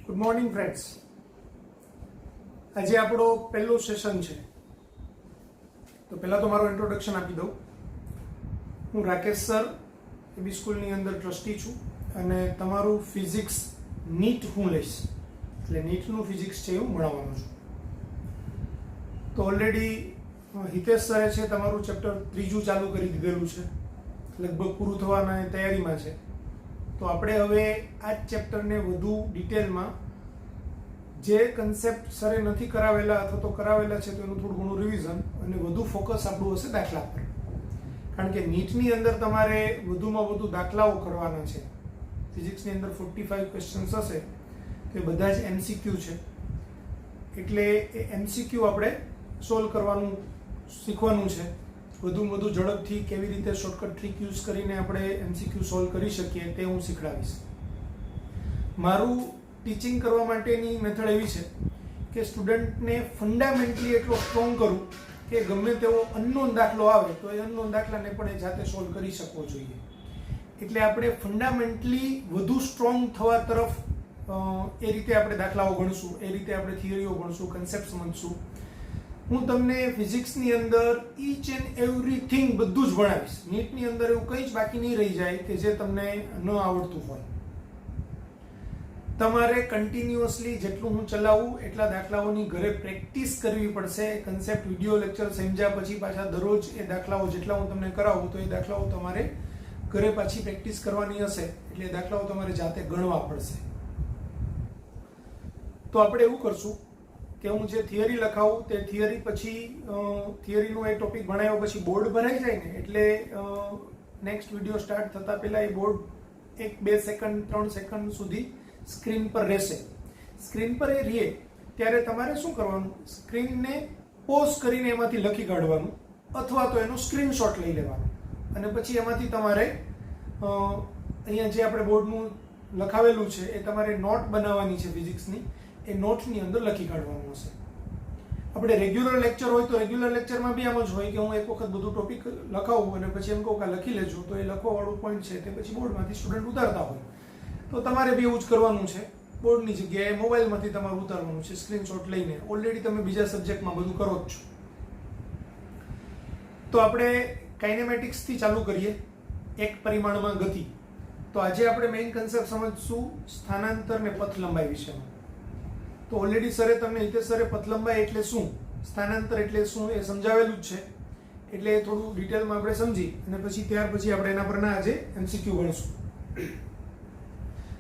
Good morning friends. આજે આપણો પહેલો સેશન છે. તો પહેલાં તો મારું ઇન્ટ્રોડક્શન આપી દઉં. હું રાકેશ સર એબી સ્કૂલની અંદર ટ્રસ્ટી છું અને તમારું ફિઝિક્સ નીટ હું લઈશ, એટલે નીટનું ફિઝિક્સ છે હું ભણાવવાનો છું. તો ઓલરેડી હિતેશ સરે છે તમારું ચેપ્ટર 3 ચાલુ કરી દીધેલું છે, લગભગ પૂરું થવાના તૈયારીમાં છે. તો આપણે હવે આ જ ચેપ્ટરને વધુ ડિટેલમાં જે કન્સેપ્ટ સરે નથી કરાવેલા અથવા તો કરાવેલા છે તો એનું થોડું ઘણું રિવિઝન અને વધુ ફોકસ આપણું હશે દાખલા પર, કારણ કે નીટની અંદર તમારે વધુમાં વધુ દાખલાઓ કરવાના છે. ફિઝિક્સની અંદર 45 ક્વેશ્ચન્સ હશે તો એ બધા જ MCQ છે, એટલે એ MCQ આપણે સોલ્વ કરવાનું શીખવાનું છે. વધુમાં વધુ ઝડપથી કેવી રીતે શોર્ટકટ ટ્રીક યુઝ કરીને આપણે MCQ સોલ્વ કરી શકીએ તે હું શીખડાવીશ. મારું ટીચિંગ કરવા માટેની મેથડ એવી છે કે સ્ટુડન્ટને ફંડામેન્ટલી એટલો સ્ટ્રોંગ કરું કે ગમે તેવો અનનોન દાખલો આવે તો એ અનનોન દાખલાને પણ એ જાતે સોલ્વ કરી શકવો જોઈએ. એટલે આપણે ફંડામેન્ટલી વધુ સ્ટ્રોંગ થવા તરફ એ રીતે આપણે દાખલાઓ ગણશું, એ રીતે આપણે થિયરીઓ ગણશું, કન્સેપ્ટ સમજશું. હું તમને ફિઝિક્સની અંદર ઈચ એન્ડ એવરીથિંગ બધું જ ભણાવીશ. નીટની અંદર એવું કંઈ જ બાકી નહીં રહી જાય કે જે તમને ન આવડતું હોય. તમારે કન્ટિન્યુઅસલી જેટલું હું ચલાવું એટલા દાખલાઓની ઘરે પ્રેક્ટિસ કરવી પડશે. કન્સેપ્ટ વિડીયો લેક્ચર સમજ્યા પછી પાછા દરરોજ એ દાખલાઓ જેટલા હું તમને કરાવું તો એ દાખલાઓ તમારે ઘરે પાછી પ્રેક્ટિસ કરવાની હશે, એટલે એ દાખલાઓ તમારે જાતે ગણવા પડશે. તો આપણે એવું કરશું કે હું જે થિયરી લખાવું તે થિયરી પછી થિયરીનો એ ટોપિક ભણાવ્યો પછી બોર્ડ ભરાઈ જાય ને એટલે નેક્સ્ટ વિડીયો સ્ટાર્ટ થતાં પહેલાં એ બોર્ડ 1-2 સેકન્ડ 3 સેકન્ડ સુધી સ્ક્રીન પર રહેશે. સ્ક્રીન પર એ રહે ત્યારે તમારે શું કરવાનું, સ્ક્રીનને પોઝ કરીને એમાંથી લખી કાઢવાનું અથવા તો એનો સ્ક્રીનશોટ લઈ લેવાનો અને પછી એમાંથી તમારે અહીંયા જે આપણે બોર્ડનું લખાવેલું છે એ તમારે નોટ બનાવવાની છે ફિઝિક્સની, એ નોટની અંદર લખી કાઢવાનું હશે. આપણે રેગ્યુલર લેક્ચર હોય તો રેગ્યુલર લેક્ચરમાં બી આમ જ હોય કે હું એક વખત બધું ટોપિક લખાવું અને પછી એમ કહું કે લખી લેજો, તો એ લખવાવાળું પોઈન્ટ છે તે પછી બોર્ડમાંથી સ્ટુડન્ટ ઉતારતા હોય. તો તમારે બી એવું જ કરવાનું છે. બોર્ડની જગ્યાએ મોબાઈલમાંથી તમારે ઉતારવાનું છે સ્ક્રીનશોટ લઈને. ઓલરેડી તમે બીજા સબ્જેક્ટમાં બધું કરો જ છો. તો આપણે કાઇનેમેટિક્સથી ચાલુ કરીએ, એક પરિમાણમાં ગતિ. તો આજે આપણે મેઇન કન્સેપ્ટ સમજશું સ્થાનાંતર ને પથ લંબાઈ વિશેનો. તો ઓલરેડી સરે તમને હિતેશ સરે પથ લંબાઈ એટલે શું, સ્થાનાંતર એટલે શું એ સમજાવેલું જ છે, એટલે થોડું ડિટેલમાં આપણે સમજી અને પછી ત્યાર પછી આપણે એના પરના આજે MCQ ગણીશું.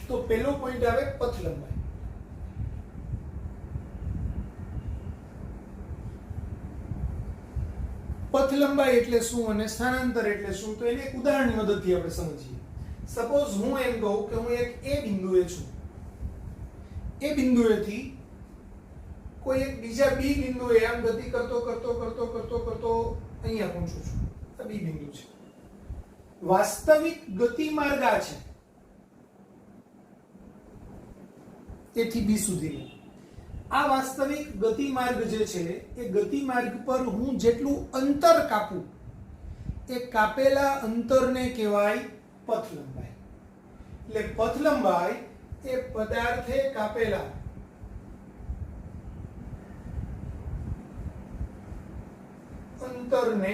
તો પહેલો પોઈન્ટ આવે પથ લંબાઈ. પથ લંબાઈ એટલે શું અને સ્થાનાંતર એટલે શું, તો એને એક ઉદાહરણની મદદથી આપણે સમજીએ. સપોઝ હું એમ કહું કે હું એક એ બિંદુએ છું, એ બિંદુએથી કોઈ એક બીજા બી બિંદુએ આમ ગતિ કરતો કરતો કરતો કરતો કરતો અહીંયા પહોંચું છું. આ બી બિંદુ છે. વાસ્તવિક ગતિ માર્ગ આ છે, એથી બી સુધી. આ વાસ્તવિક ગતિ માર્ગ જે છે એ ગતિ માર્ગ પર હું જેટલું અંતર કાપું એ કાપેલા અંતરને કહેવાય પથ લંબાઈ. એટલે પથ લંબાઈ એ પદાર્થે કાપેલા અંતરને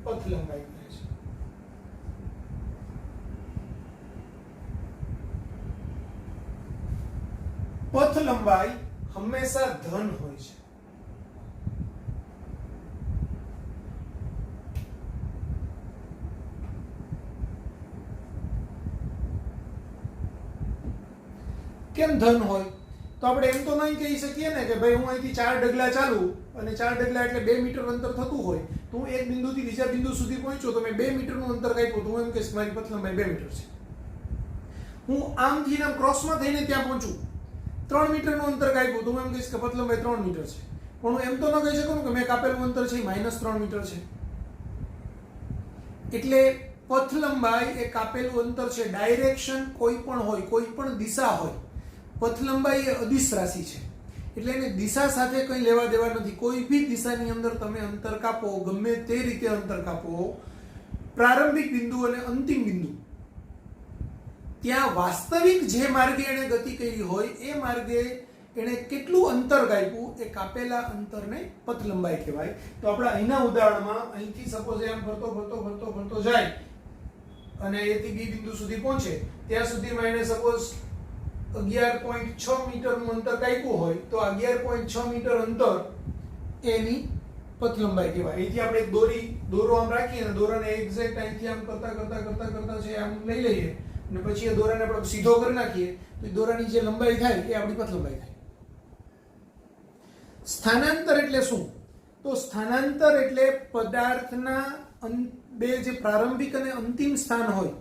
પથ લંબાઈ કહે છે. પથ લંબાઈ હંમેશા ધન હોય છે. કેમ ધન હોય? તો આપણે એમ તો નહીં કહી શકીએ ને કે ભાઈ હું અહીંથી 4 ડગલા ચાલું અને 4 ડગલા એટલે 2 મીટર અંતર થતું હોય તો હું એક બિંદુથી બીજા બિંદુ સુધી પહોંચ્યો તો મેં 2 મીટરનું અંતર કાપ્યું તો હું એમ કહીશ મારી પથ લંબાઈ 2 મીટર છે. હું આમથી આમ ક્રોસમાં થઈને ત્યાં પહોંચું, 3 મીટરનું અંતર કાપ્યું તો હું એમ કહીશ કે પથ લંબાઈ 3 મીટર છે. પણ હું એમ તો ન કહી શકું કે મેં કાપેલું અંતર છે -3 મીટર છે. એટલે પથ લંબાઈ એ કાપેલું અંતર છે. ડાયરેક્શન કોઈ પણ હોય, કોઈ પણ દિશા હોય, પથ લંબાઈ એ અદિશ રાશિ છે. એટલે એને દિશા સાથે કંઈ લેવા દેવા નથી. કોઈ બી દિશાની અંદર તમે અંતર કાપો, ગમે તે રીતે અંતર કાપો, પ્રારંભિક બિંદુ અને અંતિમ બિંદુ ત્યાં વાસ્તવિક જે માર્ગે એણે ગતિ કરી હોય એ માર્ગે એણે કેટલું અંતર કાપ્યું, એ કાપેલા અંતરને પથ લંબાઈ કહેવાય. તો આપણે અહીંના ઉદાહરણમાં અહીંથી સપોઝ આમ ફરતો જાય અને A થી B બિંદુ સુધી પહોંચે, ત્યાં સુધીમાં એણે સપોઝ 11.6 મીટરનું અંતર કાપ્યું હોય, તો 11.6 મીટર અંતર એની પથ લંબાઈ કહેવાય. અહીંથી આપણે એક દોરો આમ રાખીએ અને દોરાને એક્ઝેક્ટ અહીંથી આમ કરતા છે આમ લઈ લઈએ અને પછી એ દોરાને આપણે સીધો કરી નાખીએ તો એ દોરાની જે લંબાઈ થાય એ આપણી પથ લંબાઈ થાય. સ્થાનાંતર એટલે શું? તો સ્થાનાંતર એટલે પદાર્થના બે જે પ્રારંભિક અને અંતિમ સ્થાન હોય,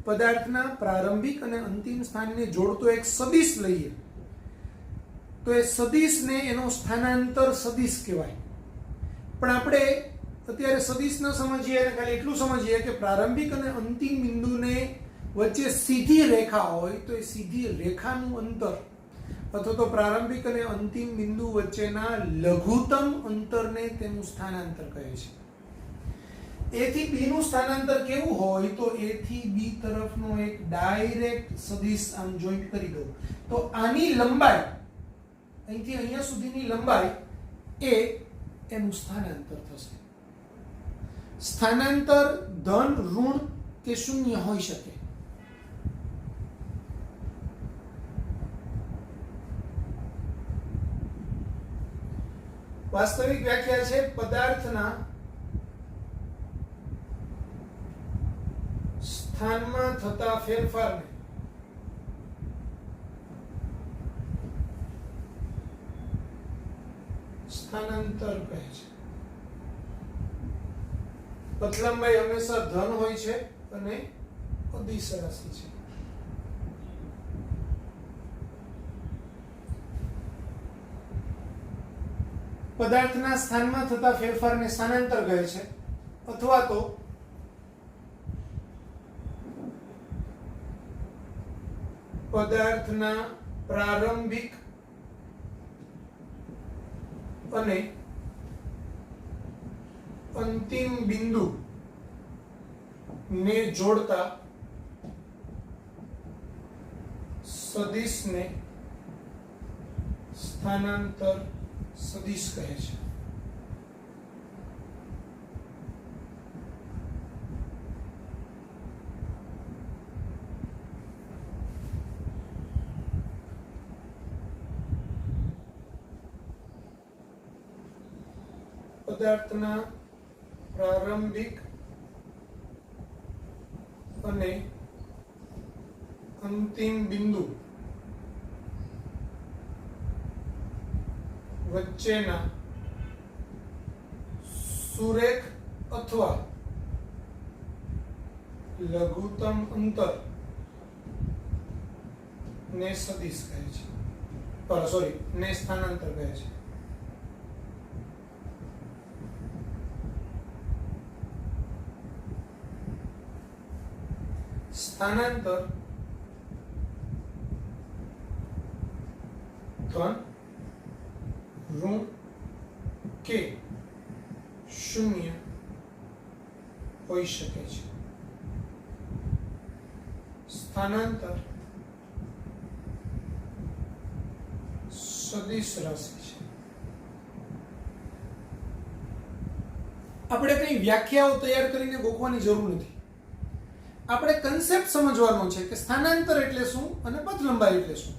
પદાર્થના પ્રારંભિક અને અંતિમ સ્થાનને જોડતો એક સદિશ લઈએ તો એ સદિશને એનો સ્થાનાંતર સદિશ કહેવાય. પણ આપણે અત્યારે સદિશ ન સમજીએ અને ખાલી એટલું સમજીએ કે પ્રારંભિક અને અંતિમ બિંદુને વચ્ચે સીધી રેખા હોય તો એ સીધી રેખાનું અંતર અથવા તો પ્રારંભિક અને અંતિમ બિંદુ વચ્ચેના લઘુત્તમ અંતરને તેનું સ્થાનાંતર કહે છે. A થી B નું સ્થાનાંતર કેવું હોય? તો A થી B તરફનો એક ડાયરેક્ટ સદિશ આમ જોઈન્ટ કરી દઉં તો આની લંબાઈ અહીંથી અહીંયા સુધીની લંબાઈ એ એનું સ્થાનાંતર થશે. સ્થાનાંતર ધન, ઋણ કે શૂન્ય હોઈ શકે. વાસ્તવિક વ્યાખ્યા છે પદાર્થના સ્થાનમાં થતા ફેરફારને સ્થાનાંતર કહે છે. પથ લંબાઈ હંમેશા ધન હોય છે અને અદિશ રાશિ છે. પદાર્થના સ્થાનમાં થતા ફેરફારને સ્થાનાંતર કહે છે અથવા તો પદાર્થના પ્રારંભિક અને અંતિમ બિંદુ ને જોડતા સદિશને સ્થાનાંતર સદિશ કહે છે. પદાર્થના પ્રારંભિક અને અંતિમ બિંદુ વચ્ચેના સુરેખ અથવા લઘુત્તમ અંતર ને સદિશ કહે છે, ને સ્થાનાંતર કહે છે. સ્થાનાંતર ધન, ઋણ કે શૂન્ય હોઈ શકે છે. સ્થાનાંતર સદિશ રાશિ છે. આપણે કઈ વ્યાખ્યાઓ તૈયાર કરીને ગોખવાની જરૂર નથી. આપણે કન્સેપ્ટ સમજવાનો છે કે સ્થાનાંતર એટલે શું અને પથ લંબાઈ એટલે શું.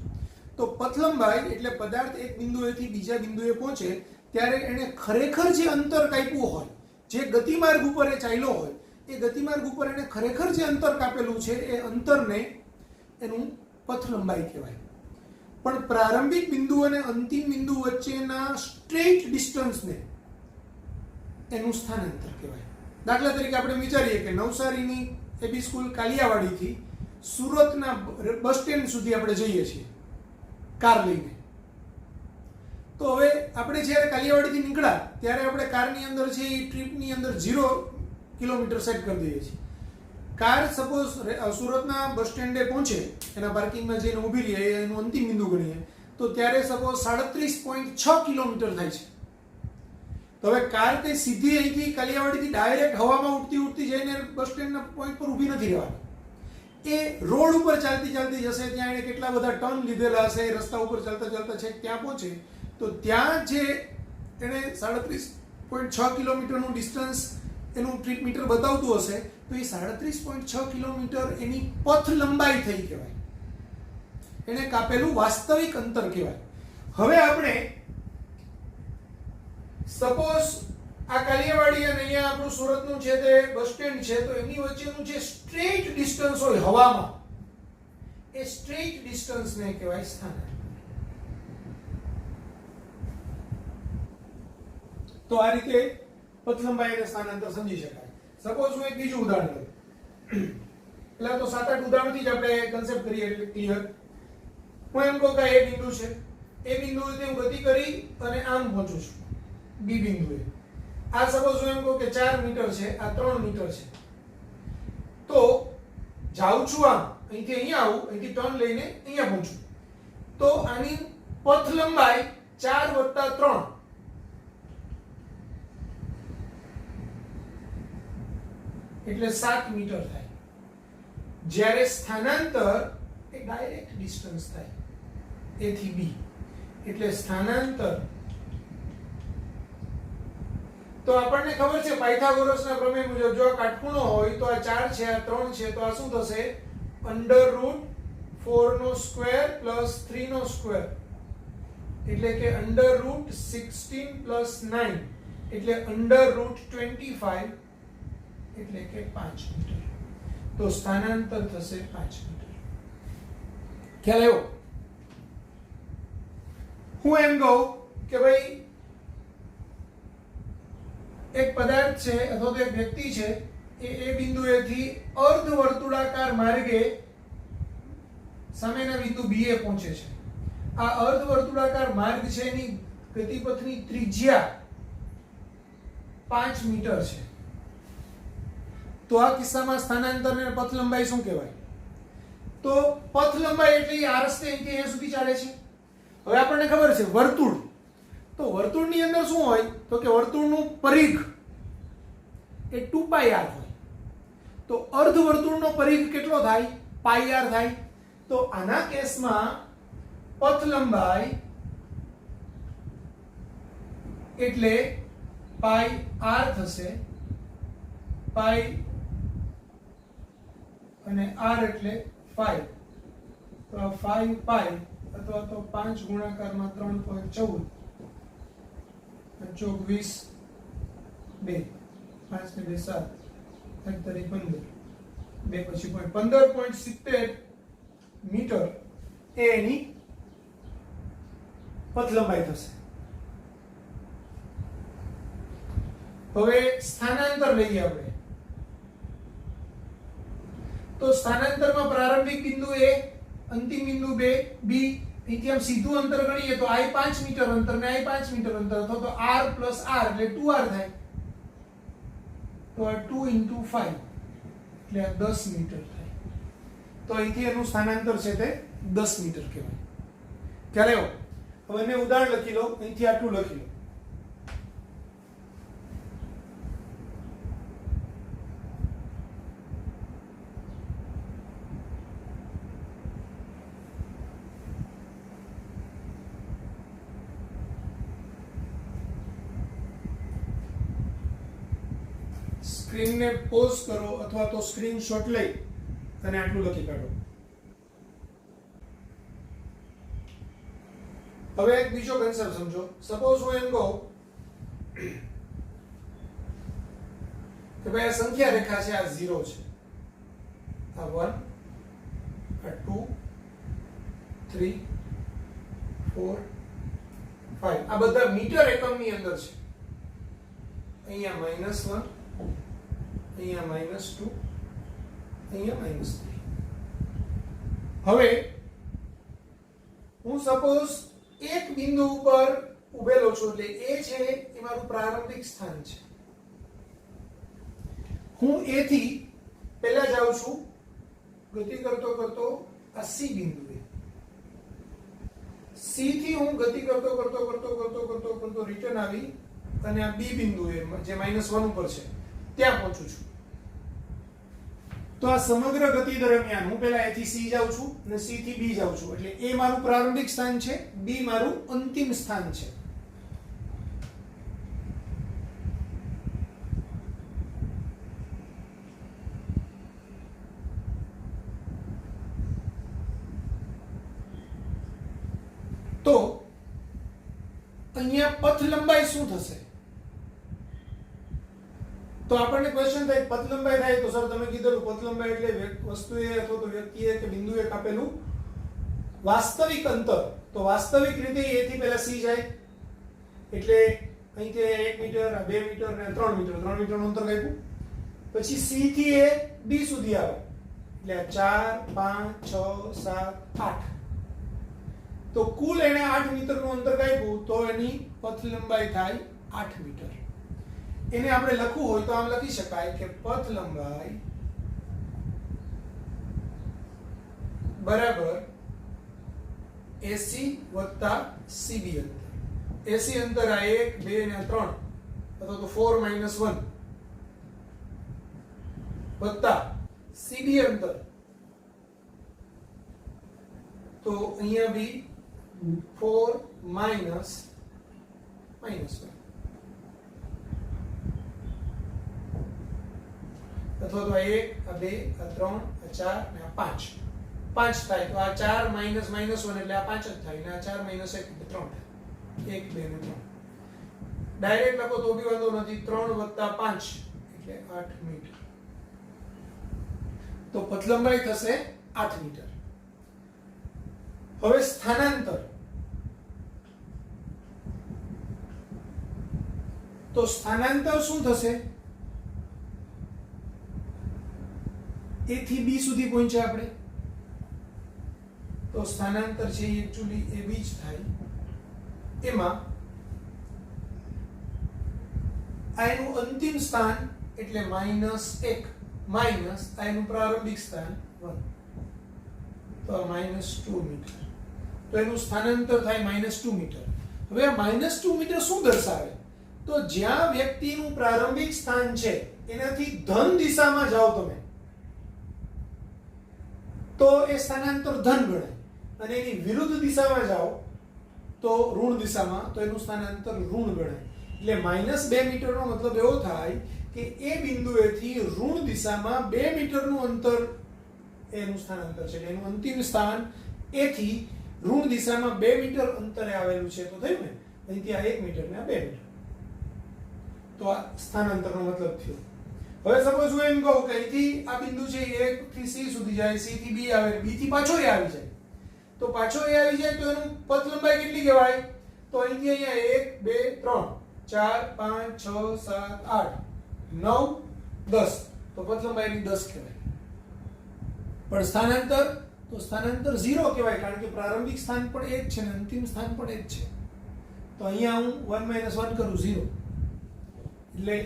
તો પથ લંબાઈ એટલે પદાર્થ એક બિંદુએથી બીજા બિંદુએ પહોંચે ત્યારે એને ખરેખર જે અંતર કાપ્યું હોય, જે ગતિમાર્ગ ઉપર એ ચાલ્યો હોય, એ ગતિમાર્ગ ઉપર એને ખરેખર જે અંતર કાપેલું છે એ અંતરને એનું પથ લંબાઈ કહેવાય. પણ પ્રારંભિક બિંદુ અને અંતિમ બિંદુ વચ્ચેના સ્ટ્રેટ ડિસ્ટન્સને એનું સ્થાનાંતર કહેવાય. દાખલા તરીકે આપણે વિચારીએ કે નવસારીની એબી સ્કૂલ કાલિયાવાડીથી સુરતના બસ સ્ટેન્ડ સુધી આપણે જઈએ છીએ કાર લઈને. તો હવે આપણે જ્યારે કાલિયાવાડીથી નીકળ્યા ત્યારે આપણે કારની અંદર છે એ ટ્રીપની અંદર 0 કિલોમીટર સેટ કરી દઈએ છીએ. કાર સપોઝ સુરતના બસ સ્ટેન્ડે પહોંચે, એના પાર્કિંગમાં જઈને ઊભી રહીએ, એનું અંતિમ બિંદુ ગણીએ તો ત્યારે સપોઝ 37.6 કિલોમીટર થાય છે. તો હવે કાર કઈ સીધી અહીંથી કાલિયાવાડીથી ડાયરેક્ટ હવામાં ઉડતી જઈને બસ સ્ટેન્ડના પોઈન્ટ પર ઊભી નથી રહેવાની. એ રોડ ઉપર ચાલતી ચાલતી જશે, ત્યાં એને કેટલા બધા ટર્ન લીધેલા હશે, રસ્તા ઉપર ચાલતા ચાલતા છેક ત્યાં પહોંચે તો ત્યાં જે એને 37.6 કિલોમીટરનું ડિસ્ટન્સ એનું ટ્રીપ મીટર બતાવતું હશે તો એ 37.6 કિલોમીટર એની પથ લંબાઈ થઈ કહેવાય, એને કાપેલું વાસ્તવિક અંતર કહેવાય. હવે આપણે સપોઝ આ કાલિયાવાડી અને અહીંયા આપણું સુરતનું છે તે બસ સ્ટેન્ડ છે, તો એની વચ્ચેનું જે સ્ટ્રેટ ડિસ્ટન્સ હોય હવામાં, એ સ્ટ્રેટ ડિસ્ટન્સને કહેવાય સ્થાનાંતર. તો આ રીતે પથ લંબાઈ અને સ્થાનાંતર સમજી શકાય. સપોઝ હું એક બીજું ઉદાહરણ લઉં. એટલે તો 7-8 ઉદાહરણથી જ આપણે કન્સેપ્ટ કરીએ એટલે ક્લિયર. હું એમ કહું કે એ બિંદુ છે, એ બિંદુએથી હું ગતિ કરી અને આમ પહોંચું છું બી બિંદુએ. આ સપોઝ હું એમ કહું કે 4 મીટર છે, આ 3 મીટર છે, તો જાઉં છું આમ, અહીંથી અહીંયા આવું, અહીંથી ટર્ન લઈને અહીંયા પહોંચું, તો આની પથ લંબાઈ 4 + 3 એટલે 7 મીટર થાય. જ્યારે સ્થાનાંતર એ ડાયરેક્ટ ડિસ્ટન્સ થાય A થી B, એટલે સ્થાનાંતર તો આપણને ખબર છે પાયથાગોરસના પ્રમેય મુજબ જો આ કાટખૂણો હોય તો આ 4 છે, આ 3 છે, તો આ શું થશે? √4² + 3² એટલે કે √16 + 9 એટલે √25 એટલે કે 5 મીટર. તો સ્થાનાંતર થશે 5 મીટર. ખ્યાલ આવ્યો? હું એમ કહું કે ભાઈ એક પદાર્થ છે અથવા તો એક વ્યક્તિ છે, એ બિંદુએથી અર્ધવર્તુળાકાર માર્ગે સામેના બિંદુ B એ પહોંચે છે. આ અર્ધવર્તુળાકાર માર્ગ છે એની ગતિપથની ત્રિજ્યા 5 મીટર છે. તો આ કિસ્સામાં સ્થાનાંતર અને પથ લંબાઈ શું કહેવાય? તો પથ લંબાઈ એટલે આ રસ્તે અહીંથી અહીંયા સુધી ચાલે છે. હવે આપણને ખબર છે વર્તુળ, તો વર્તુળની અંદર શું હોય તો કે વર્તુળનું પરિઘ એ 2πr હોય. તો અર્ધવર્તુળનો પરિઘ કેટલો થાય? πr થાય. તો આના કેસમાં પથ લંબાઈ એટલે πr થશે, π અને r એટલે 5, તો આ 5π અથવા તો 5 ગુણાકારમાં 3.14 ચોક 20 2 5 ને 2 7 8 15 2 પછી 15.70 મીટર એ એની પથ લંબાઈ થશે. હવે સ્થાનાંતર લઈએ આપણે. તો સ્થાનાંતરમાં પ્રારંભિક બિંદુ A, અંતિમ બિંદુ B, અહીંથી આમ સીધું અંતર ગણીએ તો I 5 મીટર અંતર ને I 5 મીટર અંતર, અથવા તો r + r એટલે 2r થાય. તો આ 2 × 5 એટલે આ 10 મીટર થાય. તો અહીંથી એનું સ્થાનાંતર છે તે 10 મીટર કહેવાય. ખ્યાલ આવ્યો? હવે મેં ઉદાહરણ લખી લો, અહીંથી આટલું લખી લો. સ્ક્રીનને પોઝ કરો અથવા તો સ્ક્રીનશોટ લઈ અને આટલું લખી કાઢો. હવે એક બીજો કન્સેપ્ટ સમજો. સપોઝ હું એમ કહું કે ભાઈ આ સંખ્યા રેખા છે, આ 0 છે, આ 1, આ 2, 3, 4, 5 આ બધા મીટર એકમની અંદર છે. અહીંયા -1, અહીંયા -2, અહીંયા -3. હવે હું સપોઝ એક બિંદુ ઉપર ઉભેલો છું, એટલે એ છે એ મારું પ્રારંભિક સ્થાન છે. હું A થી પહેલા જાઉં છું ગતિ કરતો કરતો આ C બિંદુએ. C થી હું ગતિ કરતો રિટર્ન આવી અને આ B બિંદુએ જે -1 ઉપર છે ત્યાં પહોંચું છું. તો આ સમગ્ર ગતિ દરમિયાન હું પહેલા A થી C જાઉં છું અને C થી B જાઉં છું, એટલે A મારું પ્રારંભિક સ્થાન છે, B મારું અંતિમ સ્થાન છે. તો અહીંયા પથ લંબાઈ શું થશે? તો આપણને ક્વેશ્ચન થાય પથ લંબાઈ થાય તો સર તમે કીધું પથ લંબાઈ એટલે વસ્તુએ અથવા તો વ્યક્તિએ કે બિંદુએ કાપેલું વાસ્તવિક અંતર. તો વાસ્તવિક રીતે A થી પહેલા C જાય એટલે અહીંથી 1 મીટર, 2 મીટર અને 3 મીટર, 3 મીટરનું અંતર કાપ્યું. પછી C થી A B સુધી આવે એટલે 4 5 6 7 8. તો કુલ એને 8 મીટરનું અંતર કાપ્યું તો એની પથ લંબાઈ થાય 8 મીટર. એને આપણે લખવું હોય તો આમ લખી શકાય કે પથ લંબાઈ બરાબર AC વત્તા CB અંતર. AC અંતર આ 1 2 અને 3 અથવા તો 4 - 1 વત્તા CB અંતર. તો અહીંયા બી 4 - -1 અથવા તો 1 આ 2 આ 3 આ 4 અને આ 5 થાય. તો આ 4 - -1 એટલે આ 5 જ થાય ને આ 4 - 1 એટલે 3 થાય. 1 2 અને 3 ડાયરેક્ટ લખો તો બી વાંધો નથી. 3 + 5 એટલે 8 મીટર. તો પથ લંબાઈ થશે 8 મીટર. હવે સ્થાનાંતર. તો સ્થાનાંતર શું થશે? A થી B સુધી પહોંચ્યા આપણે તો સ્થાનાંતર છે એકચ્યુઅલી AB જ થાય. એમાં આ એનું અંતિમ સ્થાન એટલે -1 માઈનસ આ એનું પ્રારંભિક સ્થાન 1 તો -2 મીટર. તો એનું સ્થાનાંતર થાય -2 મીટર. હવે આ -2 મીટર શું દર્શાવે? તો જ્યાં વ્યક્તિનું પ્રારંભિક સ્થાન છે એનાથી ધન દિશામાં જાઓ તમે તો એ સ્થાનાંતર ધન ગણાય, અને એની વિરુદ્ધ દિશામાં જાઓ તો ઋણ દિશામાં તો એનું સ્થાનાંતર ઋણ ગણાય. એટલે -2 મીટરનો મતલબ એવો થાય કે એ બિંદુએથી ઋણ દિશામાં 2 મીટરનું અંતર એનું સ્થાનાંતર છે. એટલે એનું અંતિમ સ્થાન A થી ઋણ દિશામાં 2 મીટર અંતરે આવેલું છે. તો થયું ને, અહીંથી આ 1 મીટર ને આ 2 મીટર. તો આ સ્થાનાંતરનો મતલબ થયો. હવે સપોઝ હું એમ કહું કે અહીંથી આ બિંદુ છે 1 થી C સુધી જાય, C થી B આવે, B થી પાછો A આવી જાય. તો પાછો A આવી જાય તો એનું પથ લંબાઈ કેટલી કહેવાય? તો અહીંથી અહીંયા 1 2 3 4 5 6 7 8 9 10. તો પથ લંબાઈ એની 10 કહેવાય. પણ સ્થાનાંતર તો સ્થાનાંતર 0 કહેવાય, કારણ કે પ્રારંભિક સ્થાન પણ એ જ છે ને અંતિમ સ્થાન પણ એ જ છે. તો અહીંયા હું 1 - 1 કરું 0. એટલે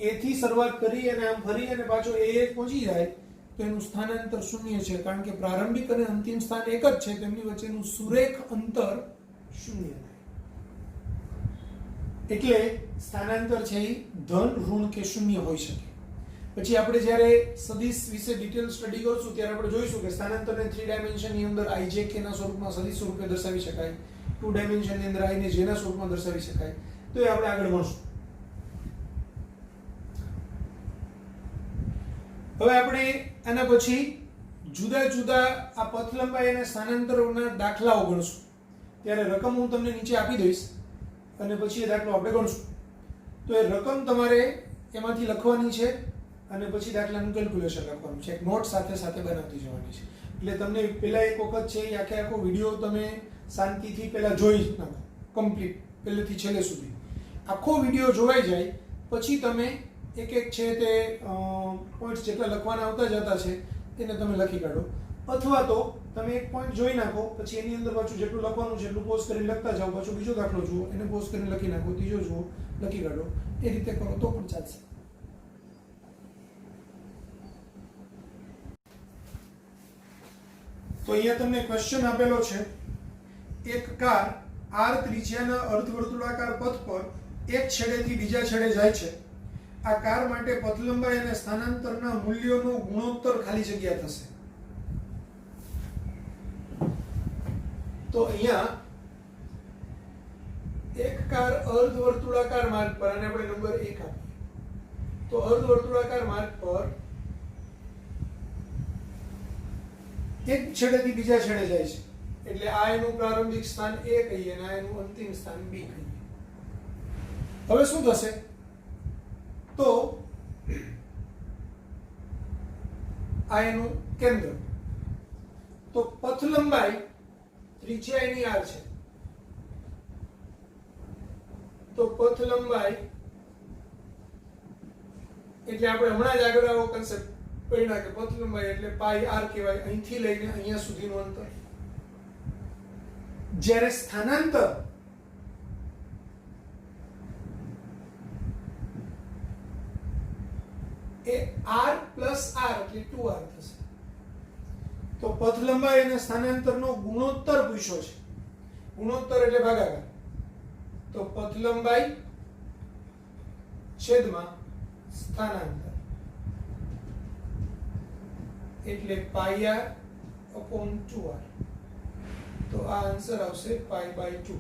A થી શરૂઆત કરી અને આમ ફરી અને પાછો A પહોંચી જાય તો એનું સ્થાનાંતર 0 છે, કારણ કે પ્રારંભિક અને અંતિમ સ્થાન એક જ છે. તેમની વચ્ચેનું સુરેખ અંતર 0 થાય. એટલે સ્થાનાંતર છે એ ધન, ઋણ કે 0 હોઈ શકે. પછી આપણે જ્યારે સદિશ વિશે ડિટેલ સ્ટડી કરશું ત્યારે આપણે જોઈશું કે સ્થાનાંતરને 3 ડાયમેન્શનની અંદર i j k ના સ્વરૂપમાં સદિશ સ્વરૂપે દર્શાવી શકાય, 2 ડાયમેન્શનની અંદર i ને j ના સ્વરૂપમાં દર્શાવી શકાય. તો એ આપણે આગળ ભણશું. હવે આપણે આના પછી જુદા જુદા આ પથ લંબાઈ અને સ્થાનાંતરોના દાખલાઓ ગણશું. ત્યારે રકમ હું તમને નીચે આપી દઈશ અને પછી એ દાખલો આપણે ગણશું. તો એ રકમ તમારે એમાંથી લખવાની છે અને પછી દાખલાનું કેલ્ક્યુલેશન લખવાનું છે. એક નોટ સાથે સાથે બનાવતી જવાની છે. એટલે તમને પહેલા એક વખત છે એ આખો વિડીયો તમે શાંતિથી પહેલા જોઈ નાખો, કમ્પ્લીટ પહેલેથી છેલ્લે સુધી આખો વિડીયો જોવાઈ જાય. પછી તમે એક એક છે તે પોઈન્ટ્સ જેટલા લખવાના આવતા જતા છે તેને તમે લખી કાઢો, અથવા તો તમે એક પોઈન્ટ જોઈ નાખો પછી એની અંદર પાછું જેટલું લખવાનું છે એટલું પોઝ કરીને લખતા જાઓ, પાછું બીજો દાખલો જુઓ એને પોઝ કરીને લખી નાખો, ત્રીજો જુઓ લખી કાઢો. એ રીતે કરો તો પણ ચાલશે. તો અહીંયા તમને ક્વેશ્ચન આપેલો છે, એક કાર r ત્રિજ્યાના અર્ધવર્તુળાકાર પથ પર એક છેડેથી બીજા છેડે જાય છે. આ કાર માટે પથ લંબાઈ અને સ્થાનાંતરના મૂલ્યોનો ગુણોત્તર ખાલી જગ્યા થશે. તો અહીંયા એક કાર અર્ધવર્તુળાકાર માર્ગ પર, અને આપણે નંબર 1 આપીએ, તો અર્ધવર્તુળાકાર માર્ગ પર એક છેડેથી બીજા છેડે જાય છે, એટલે આ એનું પ્રારંભિક સ્થાન A કહીએ અને આ એનું અંતિમ સ્થાન B કહીએ. હવે શું થશે? તો આ એનું કેન્દ્ર, તો પથ લંબાઈ ત્રિજ્યા એની r છે, તો પથ લંબાઈ એટલે આપણે હમણાં જ આગળ આવો કન્સેપ્ટ પડ્યા કે પથ લંબાઈ એટલે પાઈ r કહેવાય, અહીંથી લઈને અહીંયા સુધીનું અંતર. જ્યારે સ્થાનાંતર એ r પ્લસ r એટલે 2r થશે. તો પથ લંબાઈ અને સ્થાનાંતરનો ગુણોત્તર પૂછ્યો છે. ગુણોત્તર એટલે ભાગાકાર. તો પથ લંબાઈ છેદમાં સ્થાનાંતર એટલે પાઈ r અપોન 2r. તો આ આન્સર આવશે π/2.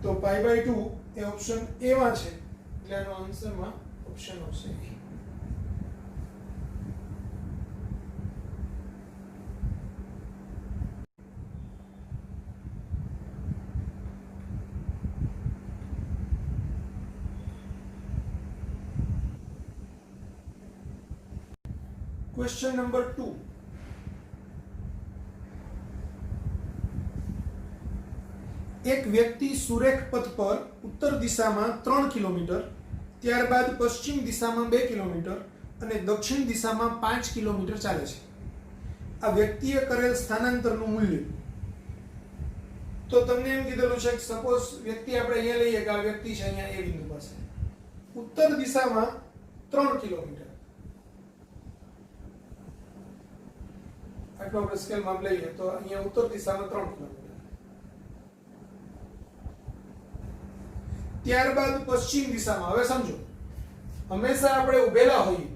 તો π/2 એ ઓપ્શન A માં છે, એટલે આનો આન્સરમાં ઓપ્શન આવશે A. Question number 2. એક વ્યક્તિ સુરેખ પથ પર ઉત્તર દિશામાં 3 કિલોમીટર, ત્યારબાદ પશ્ચિમ દિશામાં 2 કિલોમીટર અને દક્ષિણ દિશામાં 5 કિલોમીટર ચાલે છે. આ વ્યક્તિએ કરેલ સ્થાનાંતરનું મૂલ્ય. તો તમને એમ કીધેલું છે કે સપોઝ વ્યક્તિ આપણે અહીંયા લઈએ કે આ વ્યક્તિ છે અહીંયા A બિંદુ પાસે, ઉત્તર દિશામાં 3 કિલોમીટર, આટલો આપણે સ્કેલ માપ લઈએ તો અહીંયા ઉત્તર દિશામાં 3 કિલોમીટર, ત્યારબાદ પશ્ચિમ દિશામાં. હવે સમજો, હંમેશા આપણે ઉભેલા હોઈએ,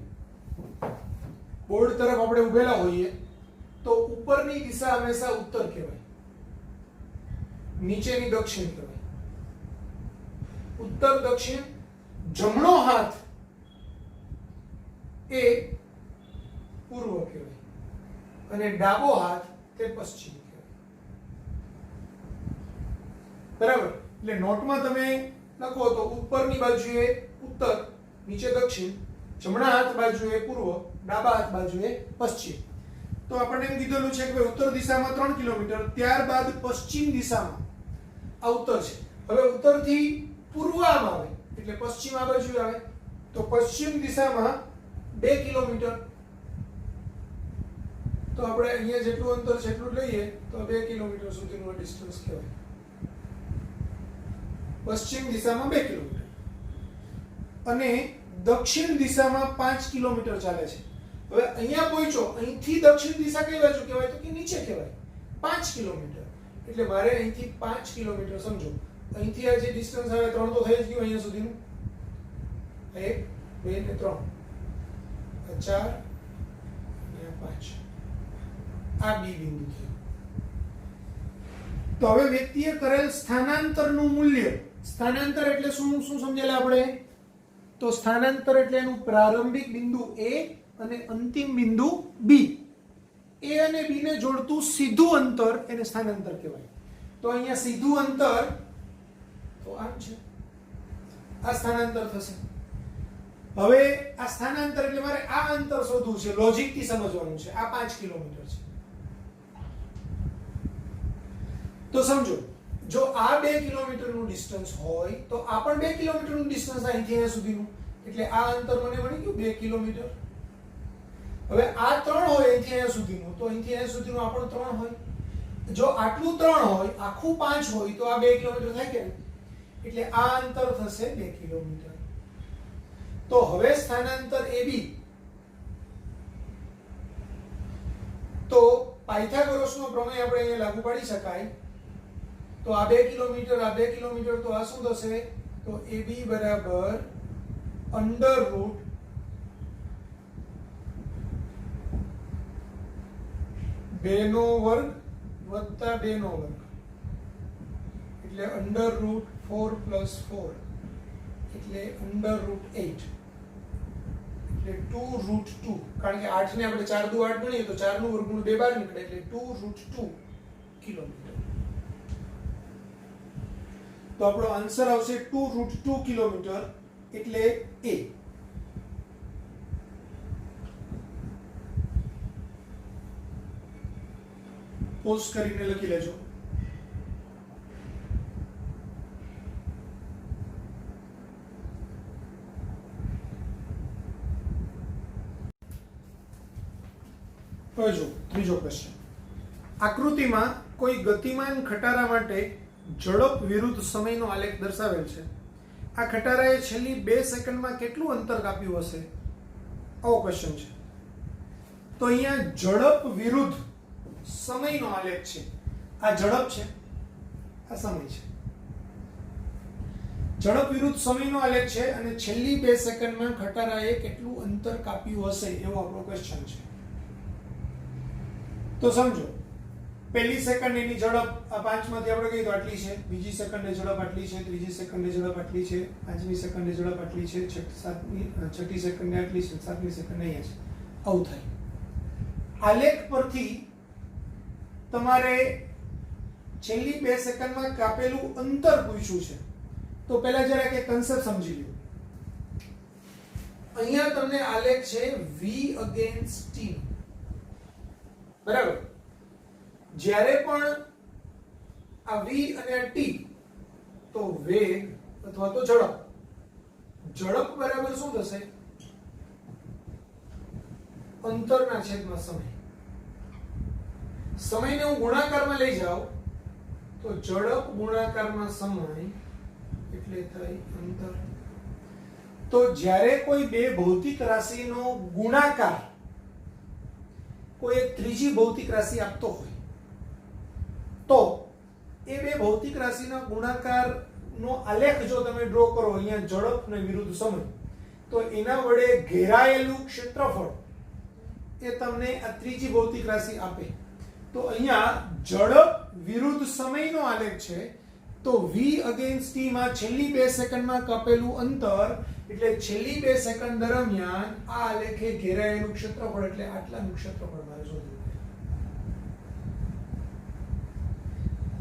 બોર્ડ તરફ આપણે ઉભેલા હોઈએ તો ઉપરની દિશા હંમેશા ઉત્તર કહેવાય, નીચેની દક્ષિણ કહેવાય. ઉત્તર દક્ષિણ, જમણો હાથ એ પૂર્વ કહેવાય અને ડાબો હાથ તે પશ્ચિમ કહેવાય. બરાબર? એટલે નોટમાં તમે લખો તો ઉપરની બાજુએ ઉત્તર, નીચે દક્ષિણ, જમણા હાથ બાજુએ પૂર્વ, ડાબા હાથ બાજુએ પશ્ચિમ. તો આપણને એમ કીધેલું છે કે ઉત્તર દિશામાં 3 કિલોમીટર, ત્યારબાદ પશ્ચિમ દિશામાં આ ઉત્તર છે. હવે ઉત્તરથી પૂર્વ આમ આવે એટલે પશ્ચિમ આ બાજુ આવે, તો પશ્ચિમ દિશામાં 2 કિલોમીટર. તો આપણે અહીંયા જેટલું અંતર છે એટલું લઈએ તો 2 કિલોમીટર સુધીનું ડિસ્ટન્સ કહેવાય. પશ્ચિમ દિશામાં 2 કિલોમીટર અને દક્ષિણ દિશામાં 5 કિલોમીટર ચાલે છે. હવે અહીંયા પહોંચ્યો, અહીંથી દક્ષિણ દિશા કઈ બાજુ કહેવાય તો કે નીચે કહેવાય, 5 કિલોમીટર. એટલે મારે અહીંથી 5 કિલોમીટર, સમજો અહીંથી આ જે ડિસ્ટન્સ આવે 3 તો થઈ જ ગયું અહીંયા સુધીનું, 1 2 ને 3, 4 અને 5, આ બી બિંદુ થયું. તો હવે વ્યક્તિએ કરેલ સ્થાનાંતરનું મૂલ્ય. સ્થાનાંતર એટલે શું સમજેલા આપણે? તો સ્થાનાંતર એટલે એનું પ્રારંભિક બિંદુ A અને અંતિમ બિંદુ B. A અને B ને જોડતું સીધું અંતર એને સ્થાનાંતર કહેવાય. તો અહીંયા સીધું અંતર તો આમ છે, આ સ્થાનાંતર થશે. હવે આ સ્થાનાંતર એટલે મારે આ અંતર શોધવું છે, લોજિક થી સમજવાનું છે. આ 5 કિલોમીટર છે. તો સમજો, જો આ 2 કિલોમીટરનું ડિસ્ટન્સ હોય તો આ પણ 2 કિલોમીટરનું ડિસ્ટન્સ અહીંથી અહીંયા સુધીનું, એટલે આ અંતર મને મળી ગયું 2 કિલોમીટર. હવે આ 3 હોય અહીંથી અહીંયા સુધીનું, તો અહીંથી અહીંયા સુધીનું આ પણ 3 હોય. જો આટલું 3 હોય, આખું 5 હોય તો આ 2 કિલોમીટર થાય કે? એટલે આ અંતર થશે 2 કિલોમીટર. તો હવે સ્થાનાંતર AB, તો પાયથાગોરસનો પ્રમેય આપણે અહીંયા લાગુ પાડી શકાય. તો આ 2 કિલોમીટર, આ 2 કિલોમીટર, તો આ શું થશે? તો AB બરાબર અંડર રૂટ 2 નો વર્ગ વત્તા 2 નો વર્ગ એટલે અંડર રૂટ 4 પ્લસ 4 એટલે અંડર રૂટ 8 એટલે 2 રૂટ 2 કારણ કે 8 ને આપણે 4 દુ 8 ગણીએ તો 4 નું વર્ગમૂળ 2 બહાર નીકળે એટલે 2 રૂટ 2 કિલોમીટર. તો આપણો આન્સર આવશે 2 રૂટ 2 કિલોમીટર એટલે A. પોઝ કરીને લખી લેજો. હવે જો ત્રીજો ક્વેશ્ચન. આકૃતિમાં કોઈ ગતિમાન ખટારા માટે ઝડપ વિરુદ્ધ સમયનો આલેખ દર્શાવેલ છે. આ ખટારાએ છેલ્લી 2 સેકન્ડમાં કેટલું અંતર કાપ્યું હશે? આવો ક્વેશ્ચન છે. તો અહીંયા ઝડપ વિરુદ્ધ સમયનો આલેખ છે. આ ઝડપ છે, આ સમય છે. ઝડપ વિરુદ્ધ સમયનો આલેખ છે અને છેલ્લી 2 સેકન્ડમાં ખટારાએ કેટલું અંતર કાપ્યું હશે એવો આપણો ક્વેશ્ચન છે. તો સમજો, પહેલી સેકન્ડ એની ઝડપ આ 5 માંથી આપણે કહીએ તો આટલી છે, બીજી સેકન્ડે ઝડપ આટલી છે, ત્રીજી સેકન્ડે ઝડપ આટલી છે, પાંચમી સેકન્ડે ઝડપ આટલી છે, છઠ્ઠી સેકન્ડે આટલી છે, સાતમી સેકન્ડે અહીંયા છે. આવું થાય. આલેખ પરથી તમારે છેલ્લી 2 સેકન્ડમાં કાપેલું અંતર પૂછ્યું છે. તો પહેલા જરાક એક કન્સેપ્ટ સમજી લો. અહીંયા તમને આલેખ છે v અગેન્સ્ટ t. બરાબર? જ્યારે પણ આ v અને આ t તો વેગ અથવા તો ઝડપ. ઝડપ બરાબર શું થશે? અંતરના છેદમાં સમય. સમયને હું ગુણાકારમાં લઈ જાઉં તો ઝડપ ગુણાકારમાં સમય એટલે થાય અંતર. તો જ્યારે કોઈ બે ભૌતિક રાશિનો ગુણાકાર કોઈ એક ત્રીજી ભૌતિક રાશિ આપતો હોય તો એ બે ભૌતિક રાશિના ગુણાકારનો આલેખ જો તમે ડ્રો કરો અહીંયા ઝડપ ને વિરુદ્ધ સમય તો એના વડે ઘેરાયેલું ક્ષેત્રફળ એ તમને આ ત્રીજી ભૌતિક રાશિ આપે. તો અહીંયા ઝડપ વિરુદ્ધ સમયનો આલેખ છે. તો v અગેન્સ્ટ t માં છેલ્લી 2 સેકન્ડમાં કાપેલું અંતર એટલે છેલ્લી 2 સેકન્ડ દરમિયાન આ આલેખે ઘેરાયેલું ક્ષેત્રફળ એટલે આટલાનું ક્ષેત્રફળ મારે શોધવું.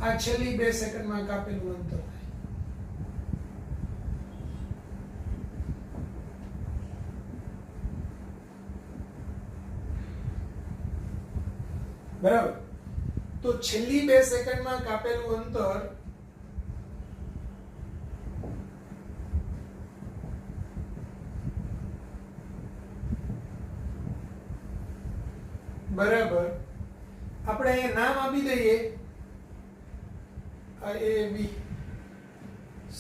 આ છેલ્લી 2 સેકન્ડમાં કાપેલું અંતર થાય. બરાબર? તો છેલ્લી 2 સેકન્ડમાં કાપેલું અંતર બરાબર આપણે અહીંયા નામ આપી દઈએ આ a b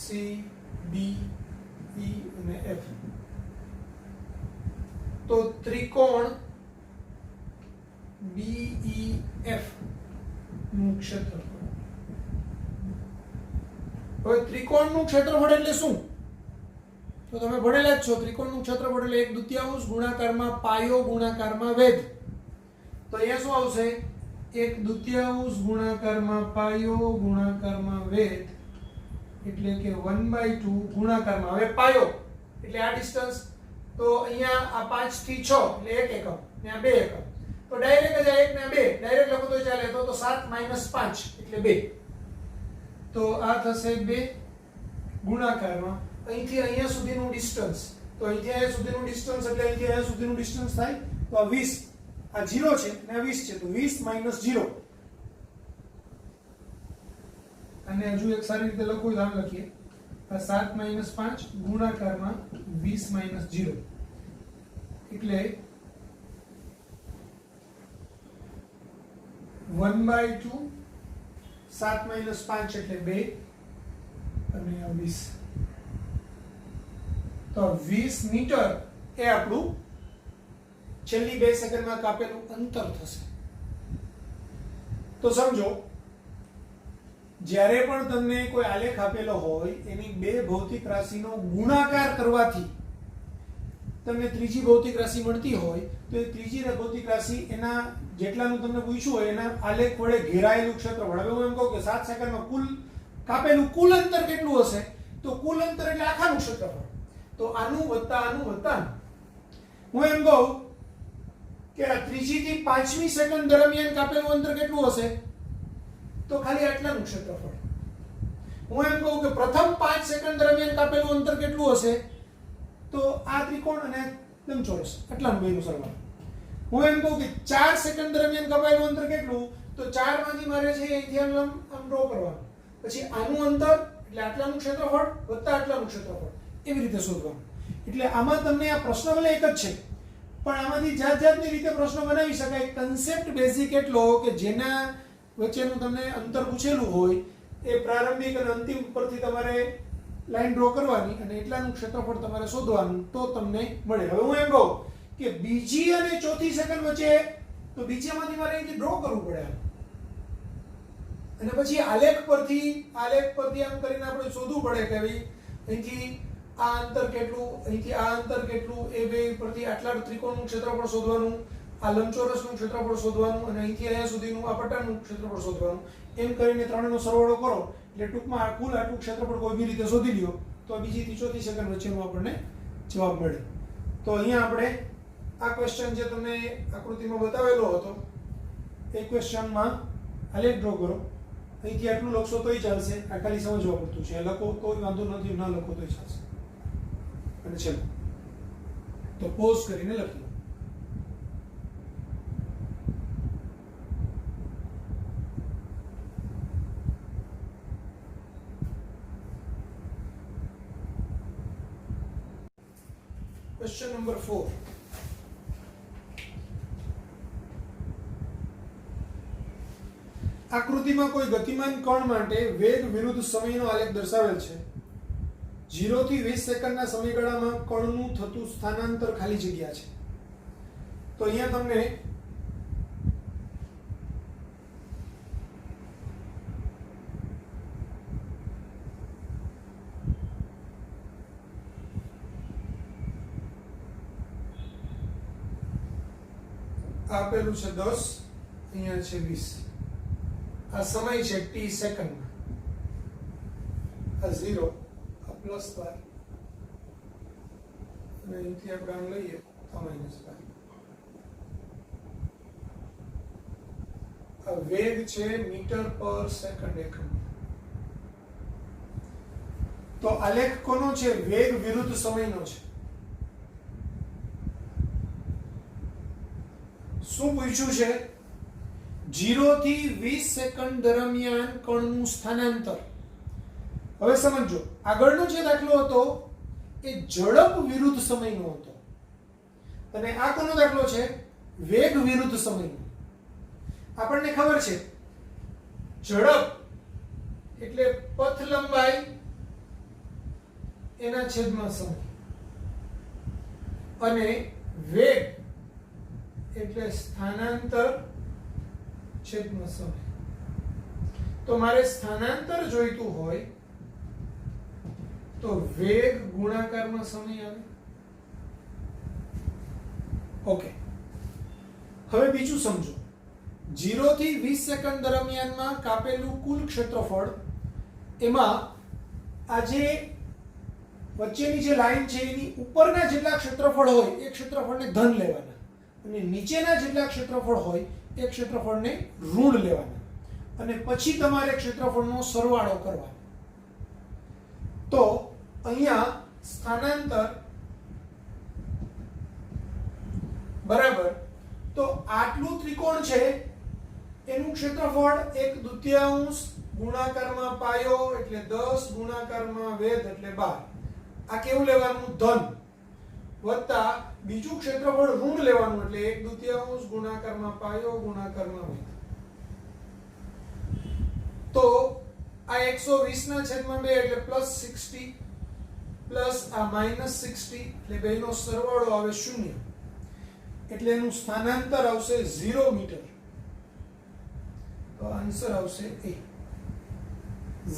c d e અને f. તો ત્રિકોણ BEF નું ક્ષેત્રફળ. હવે ત્રિકોણનું ક્ષેત્રફળ એટલે શું? તો તમે ભણેલા જ છો. ત્રિકોણનું ક્ષેત્રફળ એટલે 1/2 ગુણાકારમાં પાયો ગુણાકારમાં વેધ. તો અહીંયા શું આવશે? 1/2 ગુણાકારમાં પાયો ગુણાકારમાં વેધ એટલે કે 1/2 ગુણાકારમાં હવે પાયો એટલે આ ડિસ્ટન્સ. તો અહીંયા આ 5 થી 6 એટલે 1 એકમ ને આ 2 એકમ. તો ડાયરેક્ટ જ આ 1 ને 2 ડાયરેક્ટ લખો તો ચાલે. તો 7 - 5 એટલે 2. તો આ થશે 2 ગુણાકારમાં અહીંથી અહીંયા સુધીનું ડિસ્ટન્સ. તો અહીંથી અહીંયા સુધીનું ડિસ્ટન્સ એટલે અહીંથી અહીંયા સુધીનું ડિસ્ટન્સ થાય તો આ 20. આ 0 છે અને આ 20 છે તો 20 - 0. અને હજુ એક સારી રીતે લખું તો આમ લખીએ આ 7 - 5 ગુણાકારમાં 20 - 0 એટલે 1/2 7 - 5 એટલે 2 અને આ 20. તો 20 મીટર એ આપણું છેલ્લી 2 સેકન્ડમાં કાપેલું અંતર થશે. તો સમજો જ્યારે પણ તમને કોઈ આલેખ આપેલો હોય એની બે ભૌતિક રાશિનો ગુણાકાર કરવાથી તમને ત્રીજી ભૌતિક રાશિ મળતી હોય તો એ ત્રીજી ભૌતિક રાશિ એના જેટલાનું તમને પૂછ્યું હોય એના આલેખ વડે ઘેરાયેલું ક્ષેત્રફળ. હવે હું એમ કહું કે 7 સેકન્ડમાં કુલ કાપેલું કુલ અંતર કેટલું હશે, તો કુલ અંતર એટલે આખાનું ક્ષેત્રફળ. તો આનું વત્તા આનું. હું એમ કહું કે આ ત્રીજી થી 5મી સેકન્ડ દરમિયાન કાપેલું અંતર કેટલું હશે, તો ખાલી આટલાનું ક્ષેત્રફળ. હું એમ કહું કે પ્રથમ 5 સેકન્ડ દરમિયાન કાપેલું અંતર કેટલું હશે, તો આ ત્રિકોણ અને લંબચોરસ આટલાનું બેનું સરવાળો. હું એમ કહું કે 4 સેકન્ડ દરમિયાન કાપાયેલું અંતર કેટલું, તો 4 માંથી મારે છે અહીંથી આમ ડ્રો કરવાનું. પછી આનું અંતર એટલે આટલાનું ક્ષેત્રફળ વત્તા આટલાનું ક્ષેત્રફળ, એવી રીતે શોધવાનું. એટલે આમાં તમને આ પ્રશ્ન ભલે એક જ છે, પણ આમાંથી જાતની રીતે પ્રશ્નો બનાવી શકાય. કન્સેપ્ટ બેઝિક એટલો કે જેના વચ્ચેનું તમને અંતર પૂછેલું હોય એ પ્રારંભિક અને અંતિમ પરથી તમારે લાઈન ડ્રો કરવાની અને એટલાનું ક્ષેત્રફળ તમારે શોધવાનું, તો તમને મળે. હવે હું એમ કહું કે બીજી અને ચોથી સેકન્ડ વચ્ચે, તો બીજામાંથી મારે અહીંથી ડ્રો કરવું પડે અને પછી આલેખ પરથી આમ કરીને આપણે શોધવું પડે કે ભાઈ અહીંથી આ અંતર કેટલું, અહીંથી આ અંતર કેટલું, એ બે પરથી આટલા ત્રિકોણનું ક્ષેત્રફળ શોધવાનું, આ લંબચોરસનું ક્ષેત્રફળ શોધવાનું અને અહીંથી અહીંયા સુધીનું આ પટ્ટાનું ક્ષેત્રફળ શોધવાનું. એમ કરીને ત્રણેયનો સરવાળો કરો એટલે ટૂંકમાં આ કુલ આટલું ક્ષેત્રફળ કોઈ બી રીતે શોધી લ્યો તો બીજી થી ચોથી સેકન્ડ વચ્ચેનો આપણને જવાબ મળે. તો અહીંયા આપણે આ ક્વેશ્ચન જે તમને આકૃતિમાં બતાવેલો હતો એ ક્વેશ્ચનમાં આલેખ ડ્રો કરો. અહીંથી આટલું લખશો તોય ચાલશે, આ ખાલી સમજવા પડતું છે. લખો તોય વાંધો નથી, ન લખો તોય ચાલશે. અને ચલો તો પોઝ કરીને લખી લો. Question number 4. આકૃતિમાં કોઈ ગતિમાન કણ માટે વેગ વિરુદ્ધ સમયનો આલેખ દર્શાવેલ છે. 0 થી 20 સેકન્ડના સમયગાળામાં કણનું થતું સ્થાનાંતર ખાલી જગ્યા છે. તો અહીંયા તમને આપેલું છે 10, અહીંયા છે 20. આ સમય છે t સેકન્ડમાં, આ 0, આ પ્લસ બાર અને અહીંથી આપણે આમ લઈએ તો માઇનસ બાર. આ વેગ છે મીટર પર સેકન્ડ એકમ. તો આલેખ કોનો છે? વેગ વિરુદ્ધ સમયનો છે. શું પૂછ્યું છે? 0 થી 20 સેકન્ડ દરમિયાન કણનું સ્થાનાંતર. હવે સમજો, આગળનો જે દાખલો હતો એ ઝડપ વિરુદ્ધ સમયનો હતો અને આ કોનો દાખલો છે? વેગ વિરુદ્ધ સમયનો. આપણને ખબર છે ઝડપ એટલે પથ લંબાઈ એના છેદમાં સમય અને વેગ એટલે સ્થાનાંતર છેદમાં સમય. તો મારે સ્થાનાંતર જોઈતું હોય તો વેગ ગુણાકારમાં સમય આવે. ઓકે, હવે બીજું સમજો. 0 થી 20 સેકન્ડ દરમિયાનમાં કાપેલું કુલ ક્ષેત્રફળ, એમાં આ જે વચ્ચેની જે લાઈન છે એની ઉપરના જેટલા ક્ષેત્રફળ હોય એ ક્ષેત્રફળને ધન લેવાના અને નીચેના જેટલા ક્ષેત્રફળ હોય એ ક્ષેત્રફળને ઋણ લેવાના અને પછી તમારે ક્ષેત્રફળનો સરવાળો કરવાનો. તો અહીંયા સ્થાનાંતર બરાબર, તો આટલું ત્રિકોણ છે એનું ક્ષેત્રફળ 1/2 ગુણાકારમાં પાયો એટલે 10 ગુણાકારમાં વેધ એટલે 12. આ કેવું લેવાનું? ધન. વત્તા બીજું ક્ષેત્રફળ ઋણ લેવાનું એટલે 1/2 ગુણાકારમાં પાયો ગુણાકારમાં વેધ. તો આ 120 ના છેદમાં 2 એટલે +60 પ્લસ આ -60 એટલે બેનો સરવાળો આવે 0 એટલે એનું સ્થાનાંતર આવશે 0 મીટર. તો આન્સર આવશે A,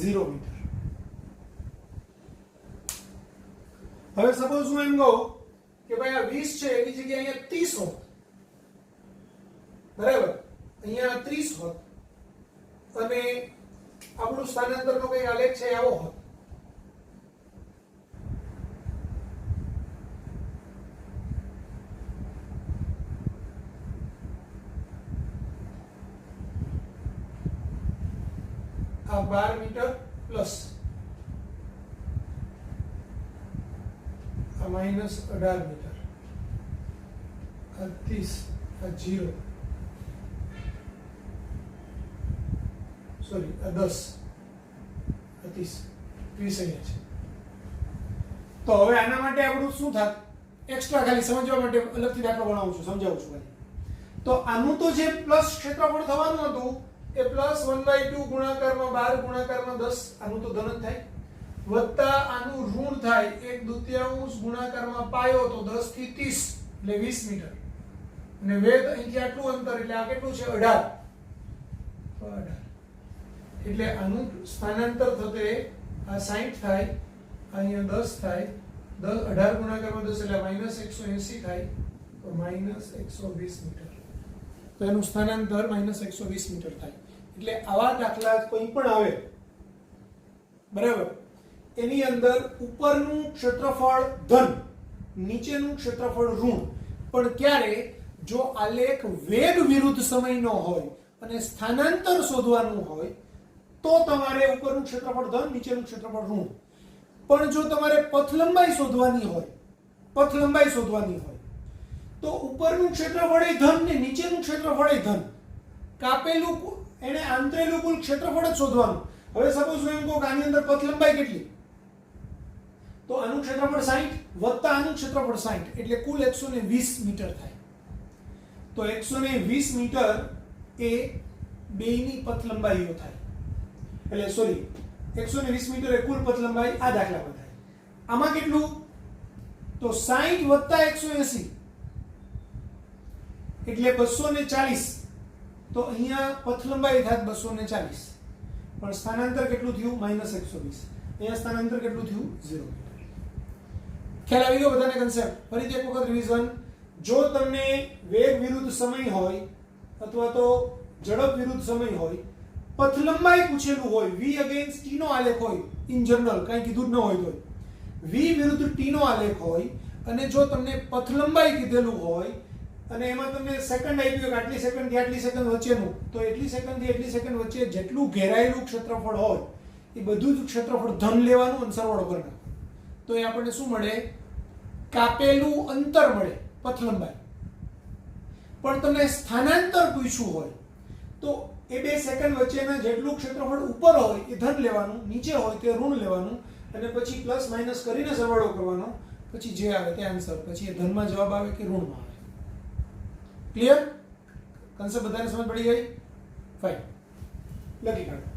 0 મીટર. હવે સપોઝ હું એમ કહું કે ભાઈ આ 20 છે એની જગ્યાએ અહીંયા 30 હોત, બરાબર, અહીંયા 30 હોત અને આપણું સ્થાનાંતરનો કઈ આલેખ છે આવો હોત. આ 12 મીટર પ્લસ આ માઇનસ 18 મીટર, આ 30, આ 0, સોરી આ 10, આ 30 અહીંયા છે. તો હવે આના માટે આપણું શું થાત, એક્સ્ટ્રા ખાલી સમજવા માટે અલગથી દાખલો બનાવું છું, સમજાવું છું ખાલી. તો આનું તો જે પ્લસ ક્ષેત્રફળ થવાનું હતું એ પ્લસ 1/2 ગુણાકારમાં 12 ગુણાકારમાં 10, આનું તો ધન જ થાય, વત્તા આનું ઋણ થાય 1/2 ગુણાકારમાં પાયો તો 10 થી 30 એટલે 20 મીટર, અને વેધ અહીંથી આટલું અંતર એટલે આ કેટલું છે 18, એટલે આનું સ્થાનાંતર થતે આ 60 થાય, અહીંયા 10 થાય, 18 ગુણાકારમાં 10 એટલે -180 થાય, તો -120 મીટર. તો એનું સ્થાનાંતર -120 મીટર થાય. એટલે આવા દાખલા કોઈ પણ આવે, બરાબર, એની અંદર ઉપરનું ક્ષેત્રફળ ધન, નીચેનું ક્ષેત્રફળ ઋણ, પણ ક્યારે જો આલેખ વેગ વિરુદ્ધ સમયનો હોય અને સ્થાનાંતર શોધવાનું હોય તો તમારે ઉપરનું ક્ષેત્રફળ ધન, નીચેનું ક્ષેત્રફળ ઋણ. પણ જો તમારે પથ લંબાઈ શોધવાની હોય તો ઉપરનું ક્ષેત્રફળ એ ધન ને નીચેનું ક્ષેત્રફળ એ ધન, કાપેલું એને આંતરેલું કુલ ક્ષેત્રફળ જ શોધવાનું. હવે સપોઝ હું એમ કહું કે આની અંદર પથ લંબાઈ કેટલી, તો આનું ક્ષેત્રફળ 60 વત્તા આનું ક્ષેત્રફળ 60 એટલે કુલ 120 મીટર થાય. તો 120 મીટર એ બેયની પથ લંબાઈઓ થાય, એટલે સોરી 120 મીટર એ કુલ પથ લંબાઈ આ દાખલામાં થાય. આમાં કેટલું, તો 60 વત્તા 180 એટલે 240, તો અહીંયા પથ લંબાઈ થાય 240, પણ સ્થાનાંતર કેટલું થયું -120, અહીંયા સ્થાનાંતર કેટલું થયું 0. ખ્યાલ આવી ગયો બધાને કન્સેપ્ટ? ફરીથી એક વખત રિવિઝન. જો તમને વેગ વિરુદ્ધ સમય હોય અથવા તો ઝડપ વિરુદ્ધ સમય હોય, પથ લંબાઈ પૂછેલું હોય, v અગેન્સ્ટ t નો આલેખ હોય, ઇન જનરલ કંઈ કીધું જ ન હોય તો v વિરુદ્ધ t નો આલેખ હોય, અને જો તમને પથ લંબાઈ કીધેલું હોય અને એમાં તમને સેકન્ડ આપ્યું કે આટલી સેકન્ડ થી આટલી સેકન્ડ વચ્ચેનું, તો એટલી સેકન્ડ થી એટલી સેકન્ડ વચ્ચે જેટલું ઘેરાયેલું ક્ષેત્રફળ હોય એ બધું જ ક્ષેત્રફળ ધન લેવાનું અને સરવાળો કરવાનો. તો એ આપણને શું મળે, કાપેલું અંતર મળે, પથ લંબાઈ. પણ તમને સ્થાનાંતર પૂછ્યું હોય તો એ બે સેકન્ડ વચ્ચેના જેટલું ક્ષેત્રફળ ઉપર હોય એ ધન લેવાનું, નીચે હોય તે ઋણ લેવાનું, અને પછી પ્લસ માઇનસ કરીને સરવાળો કરવાનો, પછી જે આવે તે આન્સર, પછી એ ધનમાં જવાબ આવે કે ઋણમાં આવે. ક્લિયર? કન્સેપ્ટ બધાને સમજ પડી ગઈ? ફાઇન, લખી કાઢો.